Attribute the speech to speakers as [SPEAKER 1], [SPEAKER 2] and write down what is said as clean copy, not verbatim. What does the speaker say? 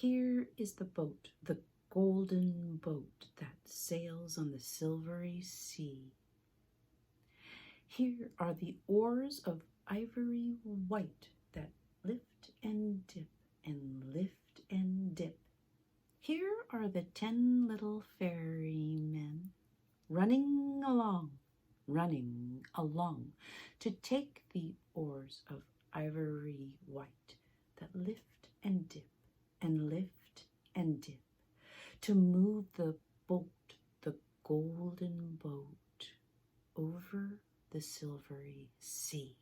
[SPEAKER 1] Here is the boat, the golden boat that sails on the silvery sea. Here are the oars of ivory white that lift and dip and lift and dip. Here are the 10 little ferrymen running along to take the oars of ivory white that lift and dip and lift and dip to move the boat, the golden boat, over the silvery sea.